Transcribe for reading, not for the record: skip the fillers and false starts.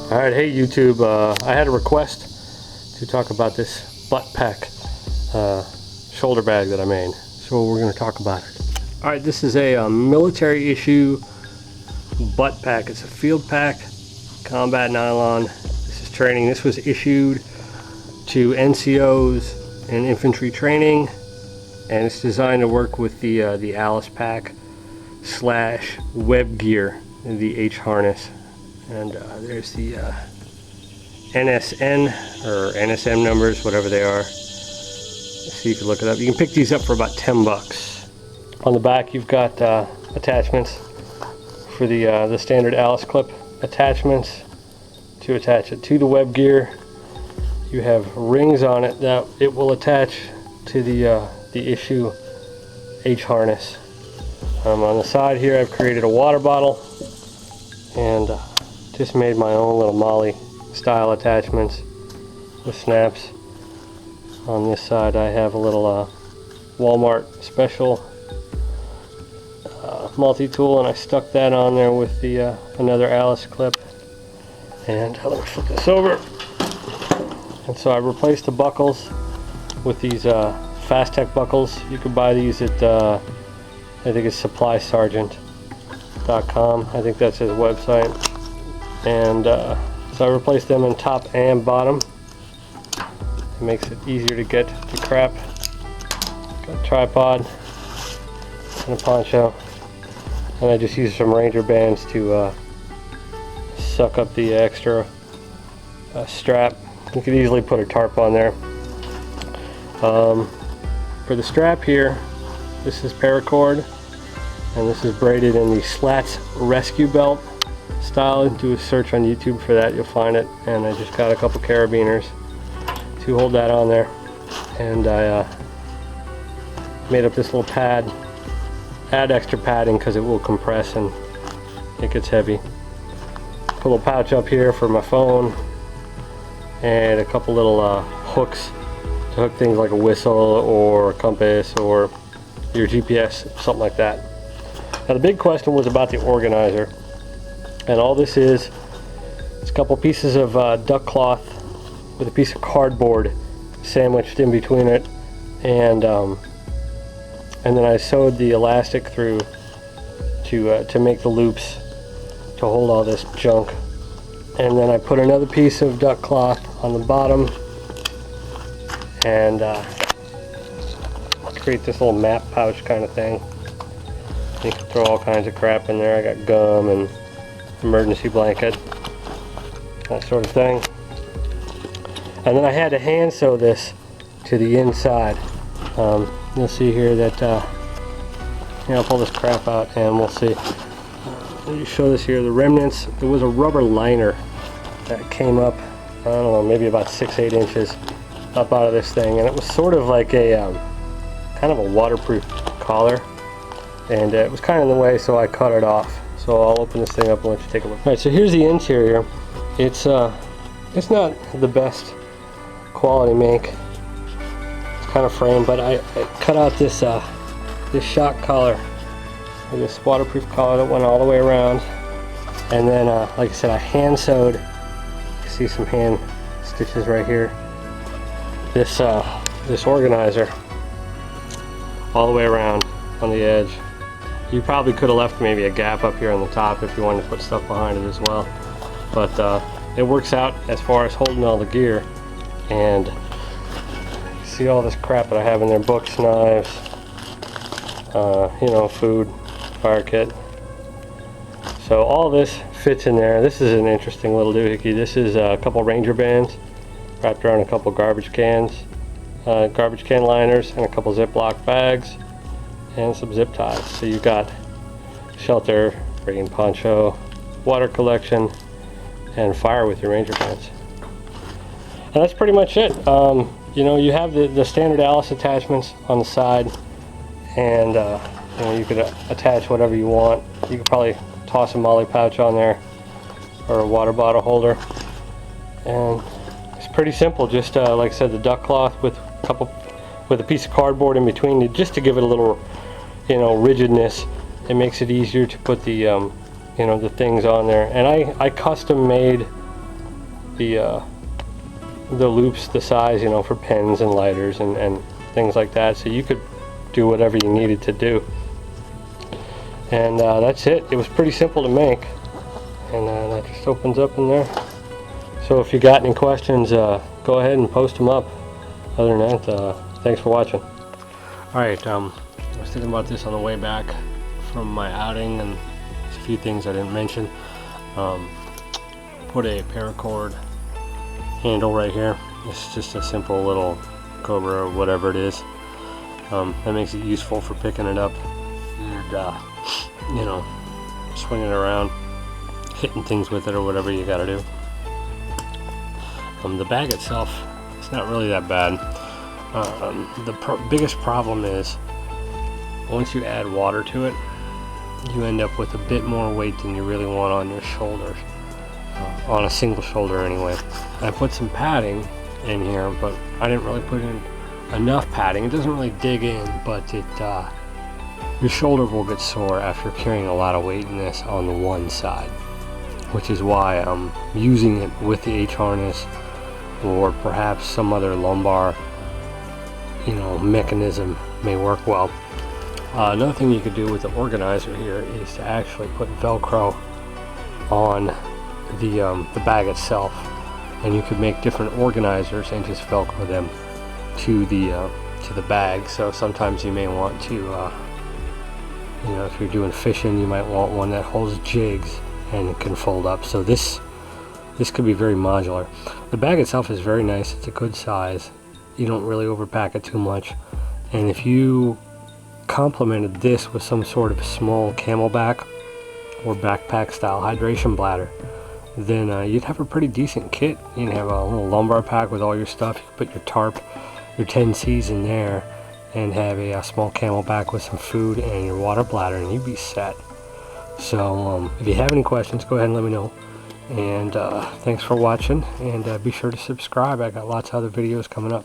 Alright, hey YouTube, I had a request to talk about this Buttpack shoulder bag that I made, so we're going to talk about it. Alright, this is a military issue Buttpack. It's a field pack, combat nylon. This is training. This was issued to NCOs and infantry training, and it's designed to work with the Alice pack slash web gear, the H harness. And there's the NSN or NSM numbers, whatever they are. So you can look it up. You can pick these up for about 10 bucks. On the back you've got attachments for the standard Alice clip attachments to attach it to the web gear. You have rings on it that it will attach to the issue H harness. On the side here I've created a water bottle and just made my own little Molly style attachments with snaps. On this side I have a little Walmart special multi-tool, and I stuck that on there with the another Alice clip. And let me flip this over. And so I replaced the buckles with these Fast Tech buckles. You can buy these at I think it's supplysergeant.com. I think that's his website. And so I replaced them in top and bottom. It makes it easier to get the crap. Got a tripod and a poncho, and I just used some Ranger bands to suck up the extra strap. You could easily put a tarp on there. For the strap here, this is paracord, and this is braided in the Slats Rescue Belt style. Do a search on YouTube for that, you'll find it. And I just got a couple carabiners to hold that on there, and I made up this little pad. Add extra padding because it will compress and it gets heavy. Put a little pouch up here for my phone, and a couple little hooks to hook things like a whistle or a compass or your GPS, something like that. Now the big question was about the organizer. And all this is a couple pieces of duck cloth with a piece of cardboard sandwiched in between it, and then I sewed the elastic through to make the loops to hold all this junk. And then I put another piece of duck cloth on the bottom and create this little map pouch kind of thing. You can throw all kinds of crap in there. I got gum and emergency blanket, that sort of thing. And then I had to hand sew this to the inside. You'll see here that I'll pull this crap out and we'll see. Let me show this here, the remnants. There was a rubber liner that came up, I don't know, maybe about 6-8 inches up out of this thing, and it was sort of like a kind of a waterproof collar, and it was kind of in the way, so I cut it off. So I'll open this thing up and let you take a look. Alright, so here's the interior. It's not the best quality make. It's kind of framed, but I cut out this this shock collar, or this waterproof collar that went all the way around, and then like I said, I hand sewed. You see some hand stitches right here. This organizer all the way around on the edge. You probably could have left maybe a gap up here on the top if you wanted to put stuff behind it as well. But it works out as far as holding all the gear. And you see all this crap that I have in there, books, knives, food, fire kit. So all this fits in there. This is an interesting little doohickey. This is a couple Ranger bands wrapped around a couple garbage cans, garbage can liners, and a couple Ziploc bags, and some zip ties. So you've got shelter, rain poncho, water collection, and fire with your Ranger bands. And that's pretty much it. You have the standard Alice attachments on the side, and you could attach whatever you want. You could probably toss a Molly pouch on there or a water bottle holder, and it's pretty simple. Just like I said, the duck cloth with a piece of cardboard in between, just to give it a little rigidness. It makes it easier to put the the things on there. And I custom made the loops, the size, you know, for pens and lighters and things like that. So you could do whatever you needed to do. And that's it. It was pretty simple to make. And that just opens up in there. So if you got any questions, go ahead and post them up. Other than that, thanks for watching. Alright, I was thinking about this on the way back from my outing, and there's a few things I didn't mention. Put a paracord handle right here. It's just a simple little Cobra or whatever it is. That makes it useful for picking it up and you know, swinging it around, hitting things with it or whatever you gotta do. The bag itself, it's not really that bad. The biggest problem is once you add water to it, you end up with a bit more weight than you really want on your shoulders, on a single shoulder anyway. I put some padding in here, but I didn't really put in enough padding. It doesn't really dig in, but it your shoulder will get sore after carrying a lot of weight in this on the one side, which is why I'm using it with the H harness or perhaps some other lumbar, you know, mechanism may work well. Another thing you could do with the organizer here is to actually put Velcro on the bag itself, and you could make different organizers and just Velcro them to the bag. So sometimes you may want to, you know, if you're doing fishing, you might want one that holds jigs and can fold up. So this could be very modular. The bag itself is very nice. It's a good size. You don't really overpack it too much. And if you complemented this with some sort of small camelback or backpack style hydration bladder, then you'd have a pretty decent kit. You'd have a little lumbar pack with all your stuff. You could put your tarp, your 10Cs in there, and have a small camelback with some food and your water bladder, and you'd be set. So if you have any questions, go ahead and let me know. And thanks for watching, and be sure to subscribe. I got lots of other videos coming up.